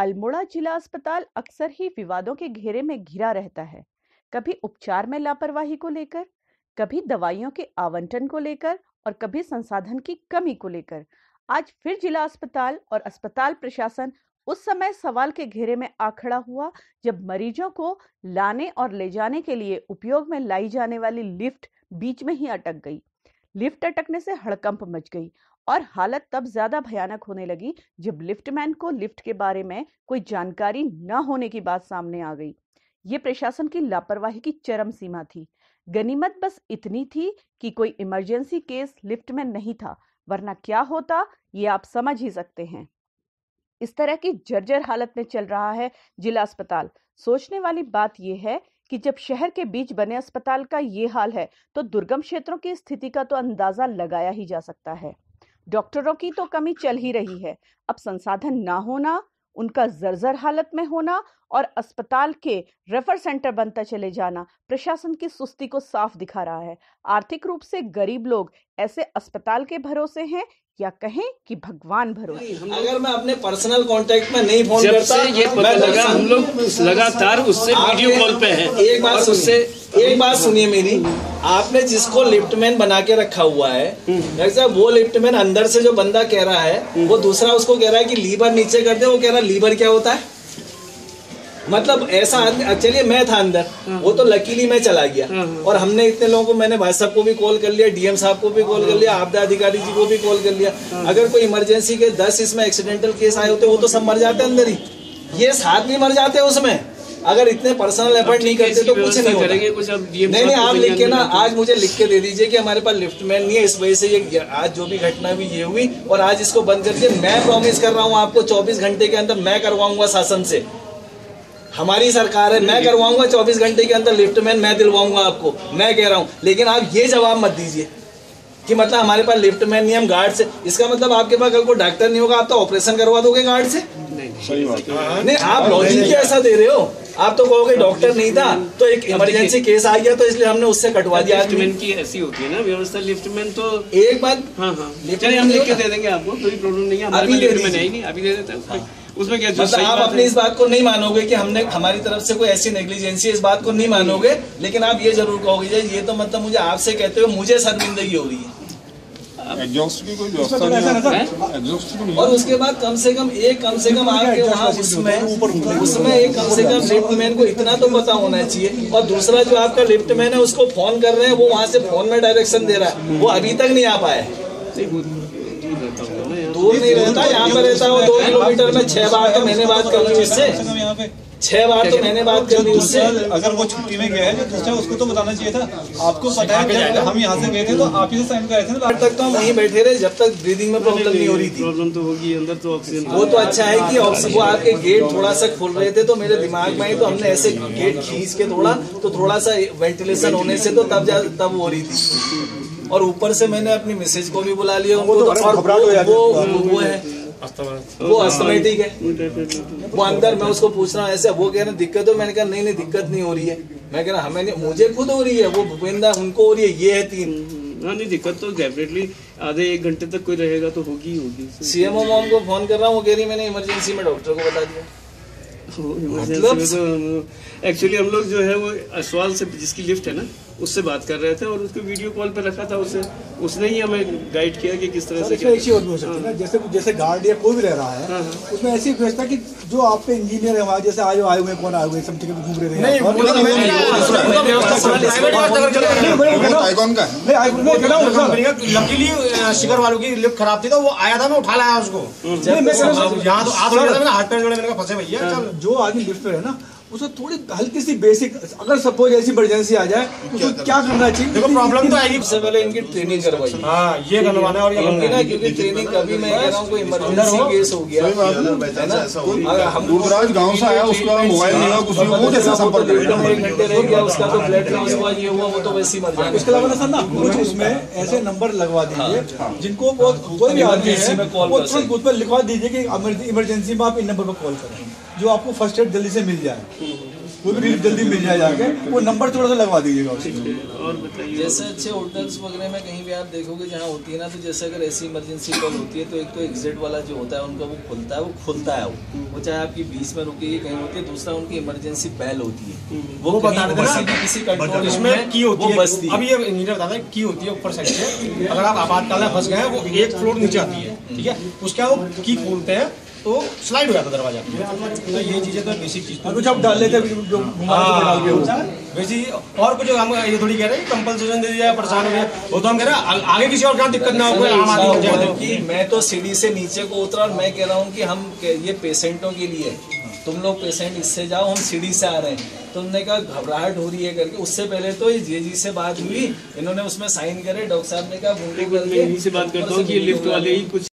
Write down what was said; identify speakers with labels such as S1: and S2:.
S1: अल्मोड़ा जिला अस्पताल अक्सर ही विवादों के घेरे में घिरा रहता है। कभी उपचार में लापरवाही को लेकर, कभी दवाइयों के आवंटन को लेकर और कभी संसाधन की कमी को लेकर। आज फिर जिला अस्पताल और अस्पताल प्रशासन उस समय सवाल के घेरे में आ खड़ा हुआ जब मरीजों को लाने और ले जाने के लिए उपयोग में लाई जाने वाली लिफ्ट बीच में ही अटक गई। लिफ्ट अटकने से हड़कंप मच गई और हालत तब ज्यादा भयानक होने लगी जब लिफ्टमैन को लिफ्ट के बारे में कोई जानकारी न होने की बात सामने आ गई। ये प्रशासन की लापरवाही की चरम सीमा थी। गनीमत बस इतनी थी कि कोई इमरजेंसी केस लिफ्ट में नहीं था, वरना क्या होता ये आप समझ ही सकते हैं। इस तरह की जर्जर हालत में चल रहा है जिला अस्पताल। सोचने वाली बात यह है कि जब शहर के बीच बने अस्पताल का ये हाल है तो दुर्गम क्षेत्रों की स्थिति का तो अंदाजा लगाया ही जा सकता है। डॉक्टरों की तो कमी चल ही रही है, अब संसाधन ना होना, उनका जर्जर हालत में होना और अस्पताल के रेफर सेंटर बनता चले जाना प्रशासन की सुस्ती को साफ दिखा रहा है। आर्थिक रूप से गरीब लोग ऐसे अस्पताल के भरोसे हैं या कहें कि भगवान भरोसे।
S2: अगर मैं अपने पर्सनल कांटेक्ट में नहीं फोन करता,
S3: ये पता लगा हम लोग लगातार उससे वीडियो कॉल पे हैं।
S2: एक बात सुनिए मेरी, आपने जिसको लिफ्टमैन बना के रखा हुआ है, वो लिफ्टमैन अंदर से जो बंदा कह रहा है वो दूसरा उसको कह रहा है कि लीवर नीचे कर दे, वो कह रहा है लीवर क्या होता है। मतलब ऐसा, चलिए मैं था अंदर, वो तो लकीली मैं चला गया और हमने इतने लोगों को, मैंने भाई साहब को भी कॉल कर लिया, डीएम साहब को भी कॉल कर लिया, आपदा अधिकारी जी को भी कॉल कर लिया। अगर कोई इमरजेंसी के 10 इसमें एक्सीडेंटल केस आए होते वो तो सब मर जाते अंदर ही, ये 7 भी मर जाते उसमें। अगर इतने पर्सनल एफर्ट नहीं करते तो कुछ नहीं होता। नहीं, आप लिख के ना आज मुझे लिख के दे दीजिए कि हमारे पास लिफ्टमैन नहीं है, इस वजह से ये आज जो भी घटना हुई ये हुई और आज इसको बंद करके मैं प्रॉमिस कर रहा हूँ आपको 24 घंटे के अंदर मैं करवाऊंगा शासन से। हमारी सरकार है, मैं करवाऊंगा 24 घंटे के अंदर लिफ्टमैन मैं दिलवाऊंगा आपको, मैं कह रहा हूँ। लेकिन आप ये जवाब मत दीजिए कि मतलब हमारे पास लिफ्टमैन नहीं, हम गार्ड से। इसका मतलब आपके पास कल को डॉक्टर नहीं होगा, आप तो ऑपरेशन करवा दोगे गार्ड से। नहीं, आप लॉजिक ऐसा दे रहे हो। आप तो कहोगे डॉक्टर नहीं था तो एक इमरजेंसी केस आ गया तो इसलिए हमने उससे कटवा दिया।
S3: लिफ्टमैन की ऐसी होती है ना व्यवस्था, लिफ्टमैन तो
S2: एक बात,
S3: हाँ, चलिए हम लिख के दे देंगे आपको, कोई प्रॉब्लम नहीं है।
S2: अभी
S3: लिफ्टमैन है ही नहीं, अभी दे देते हैं। उसमें क्या
S2: मतलब आप अपनी इस बात को नहीं मानोगे कि हमने हमारी तरफ से कोई ऐसी नेग्लिजेंसी, इस बात को नहीं मानोगे, लेकिन आप ये जरूर कहोगे ये तो मतलब मुझे आपसे कहते हुए मुझे शर्मिंदगी हो रही है।
S4: एग्जॉस्ट की कोई व्यवस्था नहीं।
S2: और उसके बाद कम से कम आपके वहाँ उसमें एक कम से कम लिफ्टमैन को इतना तो पता होना चाहिए। और दूसरा जो आपका लिफ्टमैन है उसको फोन कर रहे हैं, वो वहाँ से फोन में डायरेक्शन दे रहा है, वो अभी तक नहीं आ पाया। दूर नहीं रहता, यहाँ पर रहता है वो 2 किलोमीटर में। 6 बार तो मैंने बात कर ली उससे, 6 बार तो मैंने बात कर ली उससे।
S5: अगर वो छुट्टी में गया है तो दूसरा उसको तो बताना चाहिए था। आपको पता है जब हम यहाँ से गए थे तो आप ही से साइन कराए थे ना।
S2: तब तक तो हम वहीं बैठे रहे जब तक ब्रीदिंग में प्रॉब्लम नहीं हो रही थी।
S3: प्रॉब्लम तो होगी अंदर तो ऑक्सीजन।
S2: वो तो अच्छा है कि वो आपके गेट थोड़ा सा खोल रहे थे तो मेरे दिमाग में ही तो हमने ऐसे गेट खींच के थोड़ा सा वेंटिलेशन होने से तो तब हो रही थी। और ऊपर से मैंने अपनी मिसेज को भी बुला लिया, उनको वो है वो अस्थमैटिक है, वो अंदर। मैं उसको पूछ रहा हूँ ऐसे, वो कह रहे दिक्कत हो, मैंने कहा नहीं दिक्कत नहीं हो रही है। मैं कह रहा हमें नहीं, मुझे खुद हो रही है, वो भूपेंद्र उनको हो रही है, ये है 3।
S3: हाँ नहीं, दिक्कत तो डेफिनेटली आधे 1 घंटे तक कोई रहेगा तो होगी।
S2: सीएमओ मॉम को फोन कर रहा हूँ, वो कह रही मैंने इमरजेंसी में डॉक्टर को बता दिया।
S3: मतलब एक्चुअली हम लोग जो है वो असवाल से जिसकी लिफ्ट है ना उससे बात कर रहे थे और उसको वीडियो कॉल पे रखा था उसने ही हमें गाइड किया कि किस तरह से
S5: ऐसी और भी हो सकती है ना, जैसे गार्ड या कोई भी रह रहा है उसमें ऐसी व्यवस्था कि जो आप पे इंजीनियर है वहाँ जैसे आए हुए कौन आए हुए सब जगह घूम रहे थे।
S6: लकीली शिखर वालों की लिफ्ट खराब थी तो वो आया था, मैं उठा लाया उसको। यहाँ तो हाथ पैर जोड़े, मैंने फंसे भैया।
S5: जो आदमी लिफ्ट पे है ना उसको थोड़ी हल्की सी बेसिक, अगर सपोज ऐसी इमरजेंसी आ जाए तो क्या करना चाहिए।
S6: देखो प्रॉब्लम तो आएगी,
S2: सबसे पहले इनकी ट्रेनिंग करवाई।
S6: हाँ ये करवाना है। और ये
S2: ना क्योंकि ट्रेनिंग कभी मैं कह रहा हूँ कोई इमरजेंसी केस हो गया है ना, हम
S4: दूरदराज गाँव से आया, उसका मोबाइल नहीं हुआ, कुछ वो कैसे संपर्क करेगा।
S2: 1 घंटे रह गया, उसका तो ब्लड लॉस हुआ, ये हुआ, वो तो वैसे ही मर जाएगा।
S5: उसके अलावा सर ना कुछ उसमें ऐसे नंबर लगवा दीजिए जिनको वो कोई भी आदमी है वो तुरंत उस पर लिखवा दीजिए कि इमरजेंसी में आप इन नंबर पर कॉल करें, जो आपको फर्स्ट एड जल्दी से मिल जाए। कोई भी रिलीफ जल्दी मिल जाए जाके, वो नंबर थोड़ा सा लगवा दीजिएगा उसमें।
S3: और बताइए,
S2: जैसे अच्छे होटल्स वगैरह में कहीं भी आप देखोगे जहाँ होती है ना, तो जैसे अगर ऐसी इमरजेंसी कॉल होती है तो एक तो एग्जिट वाला जो होता है उनका वो खुलता है वो चाहे आपकी बीच में रुकी कहीं होती है, दूसरा उनकी इमरजेंसी बेल होती है, वो
S6: बता देते ना
S2: किसी कंट्रोल
S6: इसमें की होती है।
S2: बसती है।
S6: अभी ये इंजीनियर बताता है की होती है ऊपर साइड से, अगर आप आपातकाल में फंस गए हैं, वो एक फ्लोर नीचे आती है, ठीक है, उसके वो की खोलते हैं तो स्लाइड हो जाता है दरवाजा। तो ये चीजें तो बेसिक चीज,
S5: कुछ आप डाल लेते हैं जो
S6: वैसे और कुछ हम ये थोड़ी कह रहे हैं कंपल्सेशन दे दिया, परेशान हो गया, वो तो हम कह रहे हैं आगे किसी और क्या दिक्कत ना हो, कोई आम आदमी
S2: कि मैं तो सीढ़ी से नीचे को उतरा और मैं कह रहा हूँ कि हम ये पेशेंटों के लिए, तुम लोग पेशेंट इससे जाओ, हम सीढ़ी से आ रहे हैं। तुमने कहा घबराहट हो रही है करके, उससे पहले तो जी से बात हुई, इन्होंने उसमें साइन करे, डॉक्टर साहब ने कहा
S3: यहीं से बात करता हूँ कि लिफ्ट वाले ही कुछ